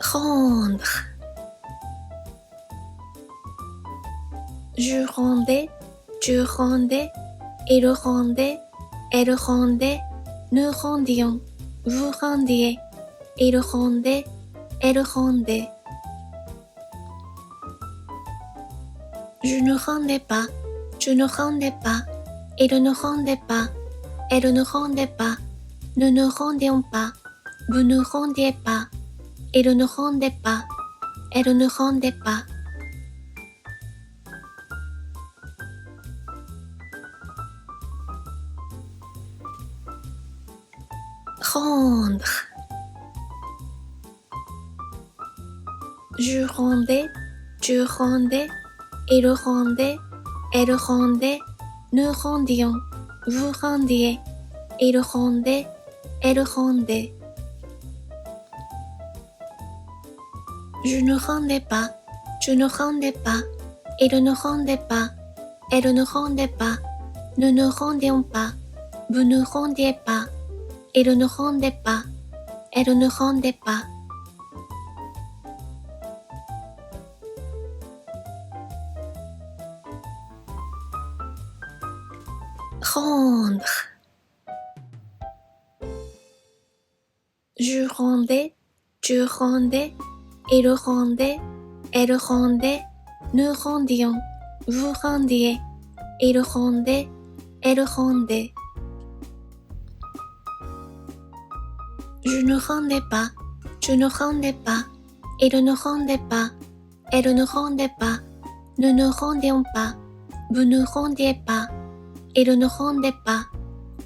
rendre. Je rendais, tu rendais, il rendait, elle rendait, nous rendions, vous rendiez, il rendait, elle rendait. Je ne rendais pas, tu ne rendais pas, il ne rendait pas, elle ne rendait pas, nous ne rendions pas, vous ne rendiez pas, il ne rendait pas, elle ne rendait pas. Rendre. Je rendais, tu rendais, il rendait, elle rendait, nous rendions, vous rendiez, il rendait, elle rendait. Je ne rendais pas, tu ne rendais pas, il ne rendait pas, elle ne rendait pas, nous ne rendions pas, vous ne rendiez pas, il ne rendait pas, elle ne rendait pas. Rendre. Je rendais, tu rendais, il rendait, elle rendait, nous rendions, vous rendiez, il rendait, elle rendait. Je ne rendais pas, tu ne rendais pas, il ne rendait pas, elle ne rendait pas, nous ne rendions pas, vous ne rendiez pas, il ne rendait pas,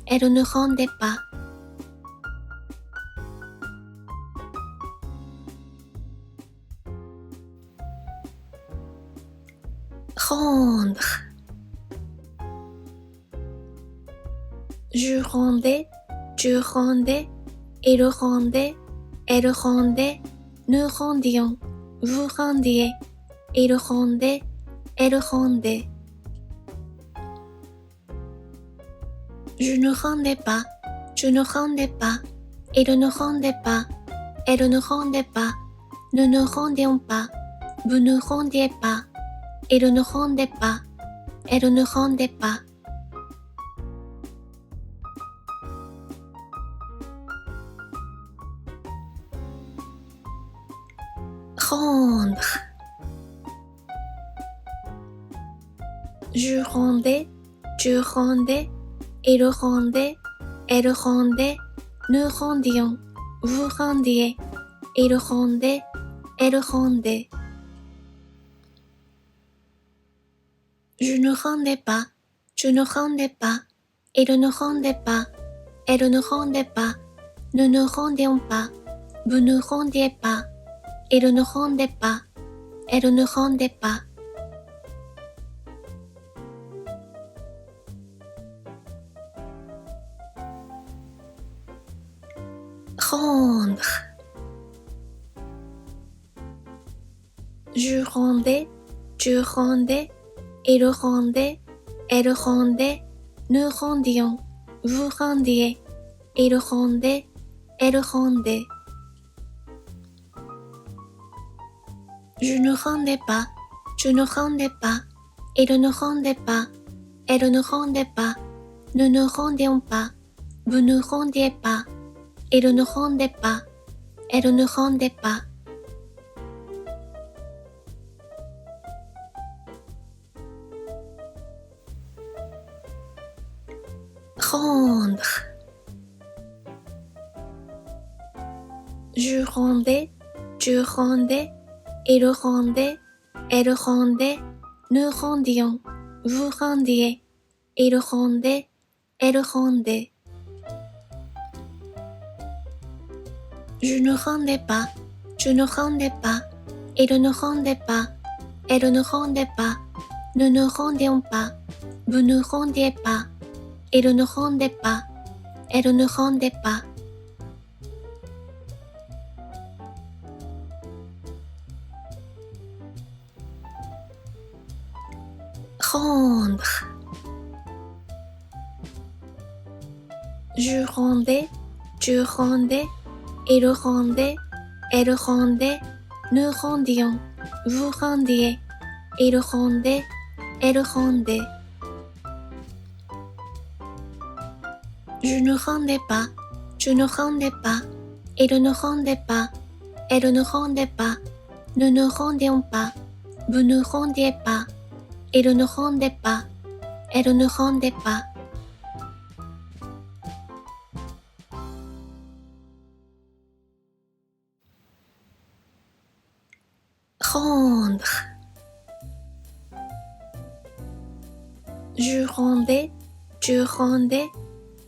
elle ne rendait pas. Rendre. Je rendais, tu rendais, il rendait, elle rendait, nous rendions, vous rendiez, il rendait, elle rendait. Je ne rendais pas, tu ne rendais pas, il ne rendait pas, elle ne rendait pas, nous ne rendions pas, vous ne rendiez pas, il ne rendait pas, elle ne rendait pas. Rendre. Je rendais, tu rendais, il rendait, elle rendait, nous rendions, vous rendiez, il rendait, elle rendait. Je ne rendais pas, tu ne rendais pas, il ne rendait pas, elle ne rendait pas, nous ne rendions pas, vous ne rendiez pas, il ne rendait pas, elle ne rendait pas. Rendre. Je rendais, tu rendais, il rendait, elle rendait, nous rendions, vous rendiez, il rendait, elle rendait. Je ne rendais pas, tu ne rendais pas, il ne rendait pas, elle ne rendait pas, nous ne rendions pas, vous ne rendiez pas, il ne rendait pas, elle ne rendait pas. Rendre. Je rendais, tu rendais, il rendait, elle rendait, nous rendions, vous rendiez, il rendait, elle rendait. Je ne rendais pas, tu ne rendais pas, il ne rendait pas, elle ne rendait pas, nous ne rendions pas, vous ne rendiez pas, il ne rendait pas, elle ne rendait pas. Rendre. Je rendais, tu rendais, il rendait, elle rendait, nous rendions, vous rendiez, il rendait, elle rendait. Je ne rendais pas, je ne rendais pas, il ne rendait pas, elle ne rendait pas, nous ne rendions pas, vous ne rendiez pas, il ne rendait pas, elle ne rendait pas. Rendre. Je rendais, tu rendais,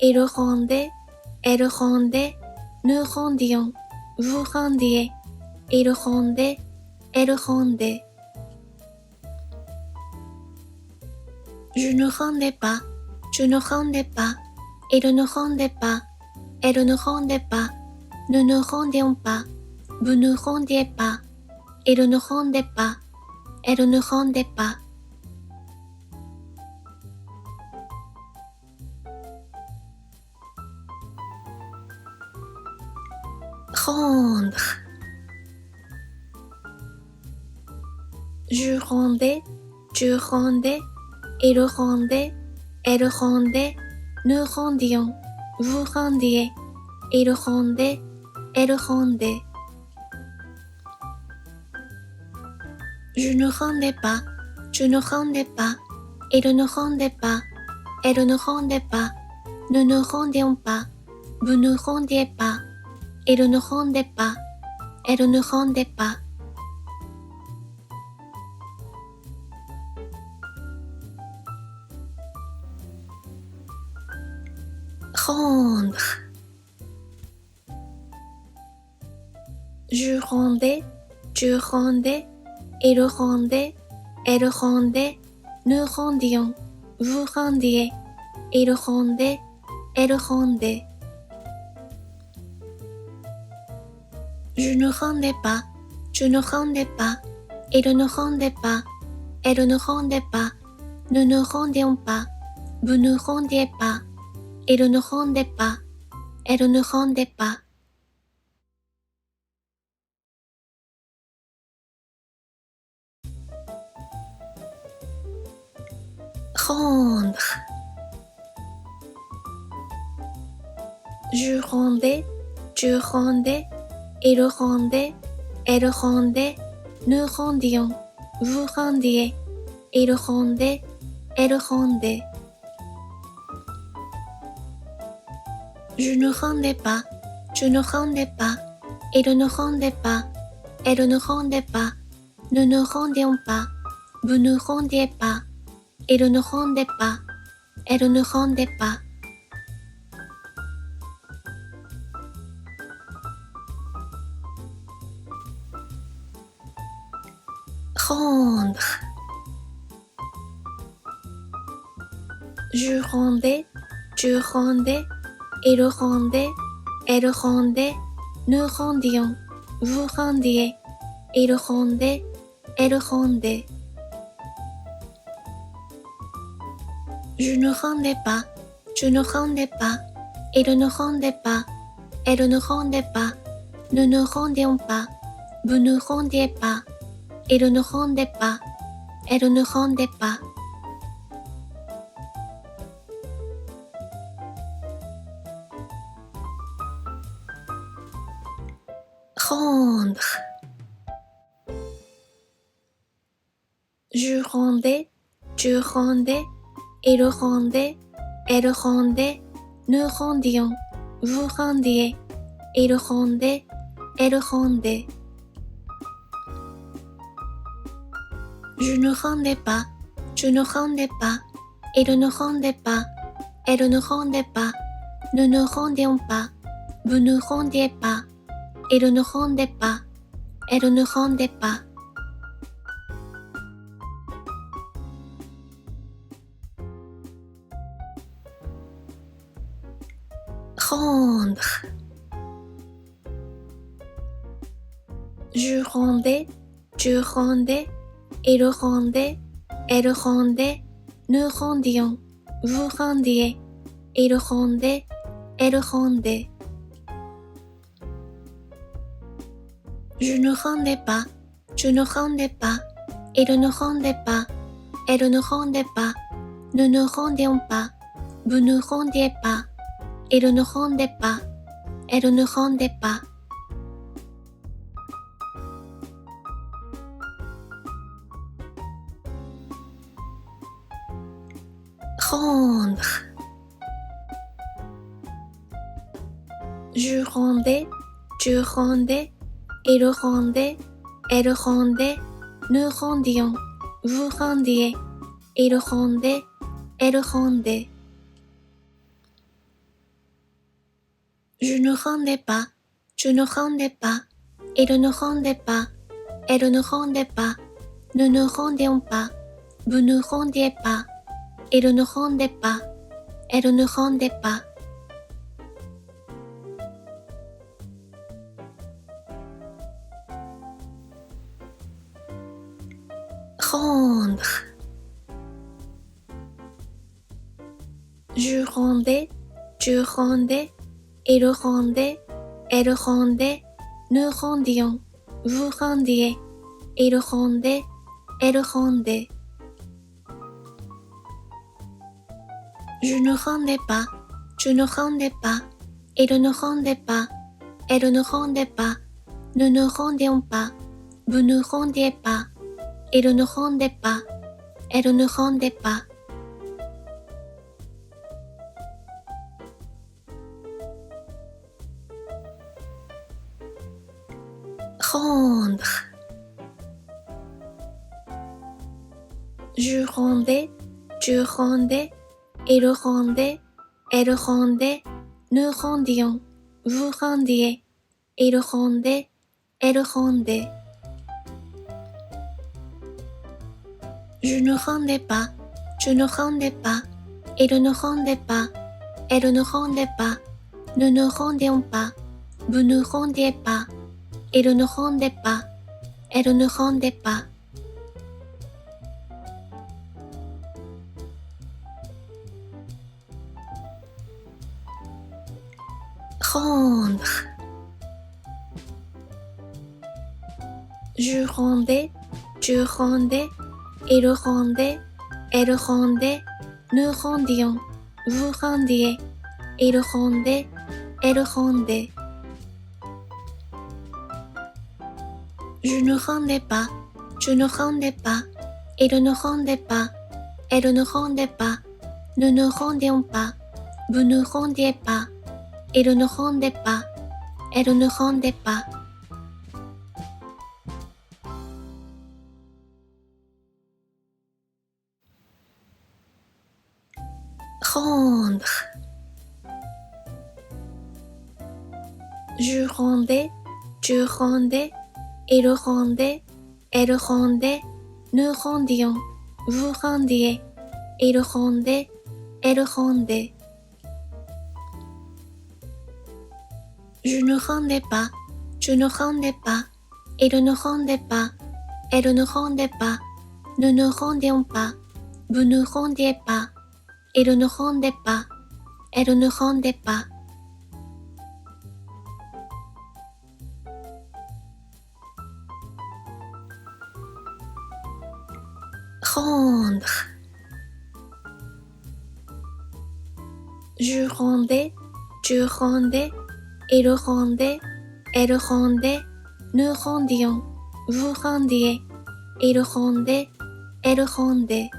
il rendait, elle rendait, nous rendions, vous rendiez, il rendait, elle rendait. Je ne rendais pas, tu ne rendais pas, il ne rendait pas, elle ne rendait pas, nous ne rendions pas, vous ne rendiez pas, il ne rendait pas, elle ne rendait pas. Rendre. Je rendais, tu rendais, il rendait, elle rendait, nous rendions, vous rendiez, il rendait, elle rendait. Je ne rendais pas, tu ne rendais pas, il ne rendait pas, elle ne rendait pas, nous ne rendions pas, vous ne rendiez pas, il ne rendait pas, elle ne rendait pas. Rendre. Je rendais, tu rendais, il rendait, elle rendait, nous rendions, vous rendiez, il rendait, elle rendait. Je ne rendais pas, tu ne rendais pas, il ne rendait pas, elle ne rendait pas, nous ne rendions pas, vous ne rendiez pas, il ne rendait pas, elle ne rendait pas. Rendre. Je rendais, tu rendais, il rendait, elle rendait, nous rendions, vous rendiez, il rendait, elle rendait. Je ne rendais pas, tu ne rendais pas, il ne rendait pas, elle ne rendait pas, nous ne rendions pas, vous ne rendiez pas, il ne rendait pas, elle ne rendait pas. Rendre. Je rendais, tu rendais, il rendait, elle rendait, nous rendions, vous rendiez, il rendait, elle rendait. Je ne rendais pas, tu ne rendais pas, il ne rendait pas, elle ne rendait pas, nous ne rendions pas, vous ne rendiez pas, il ne rendait pas, elle ne rendait pas. Rendre. Je rendais, tu rendais, il rendait, elle rendait, nous rendions, vous rendiez, il rendait, elle rendait. Je ne rendais pas, tu ne rendais pas, il ne rendait pas, elle ne rendait pas, nous ne rendions pas, vous ne rendiez pas, il ne rendait pas, elle ne rendait pas. Rendre. Je rendais, tu rendais, il rendait, elle rendait, nous rendions, vous rendiez, il rendait, elle rendait. Je ne rendais pas, je ne rendais pas, elle ne rendait pas, elle ne rendait pas, nous ne rendions pas, vous ne rendiez pas, elle ne rendait pas, elle ne rendait pas. Rendre. Je rendais, tu rendais, il rendait, elle rendait, nous rendions, vous rendiez, il rendait, elle rendait. Je ne rendais pas, tu ne rendais pas, il ne rendait pas, elle ne rendait pas, nous ne rendions pas, vous ne rendiez pas, il ne rendait pas, elle ne rendait pas. Rendre. Je rendais, tu rendais, il rendait, elle rendait, nous rendions, vous rendiez, il rendait, elle rendait. Je ne rendais pas, tu ne rendais pas, il ne rendait pas, elle ne rendait pas, nous ne rendions pas, vous ne rendiez pas, il ne rendait pas, elle ne rendait pas. Rendre. Je rendais, tu rendais, il rendait, elle rendait, nous rendions, vous rendiez, il rendait, elle rendait. Je ne rendais pas, tu ne rendais pas, il ne rendait pas, elle ne rendait pas, nous ne rendions pas, vous ne rendiez pas, il ne rendait pas, elle ne rendait pas. Rendre. Je rendais, tu rendais, il rendait, elle rendait, nous rendions, vous rendiez, il rendait, elle rendait. Je ne rendais pas, tu ne rendais pas, il ne rendait pas, elle ne rendait pas, nous ne rendions pas, vous ne rendiez pas, il ne rendait pas, elle ne rendait pas. Rendre. Je rendais, tu rendais, il rendait, elle rendait, nous rendions, vous rendiez, il rendait, elle rendait. Je ne rendais pas, tu ne rendais pas, il ne rendait pas, elle ne rendait pas, nous ne rendions pas, vous ne rendiez pas, il ne rendait pas, elle ne rendait pas. Rendre. Je rendais, tu rendais, il rendait, elle rendait, nous rendions, vous rendiez, il rendait, elle rendait.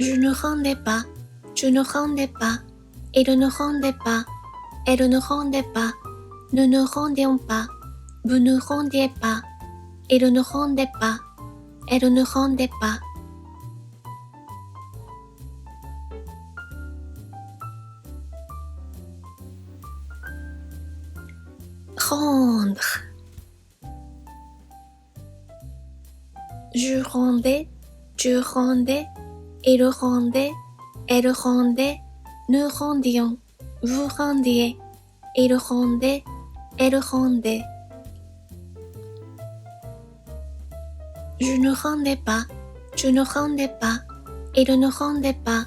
Je ne rendais pas, tu ne rendais pas, il ne rendait pas, elle ne rendait pas, nous ne rendions pas, vous ne rendiez pas, il ne rendait pas, elle ne rendait pas. Rendre. Je rendais, tu rendais, il rendait, elle rendait, nous rendions, vous rendiez, il rendait, elle rendait. Je ne rendais pas, tu ne rendais pas, il ne rendait pas,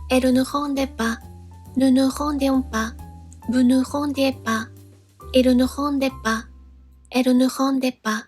elle ne rendait pas, nous ne rendions pas, vous ne rendiez pas, Elle ne rendait pas. Elle ne rendait pas.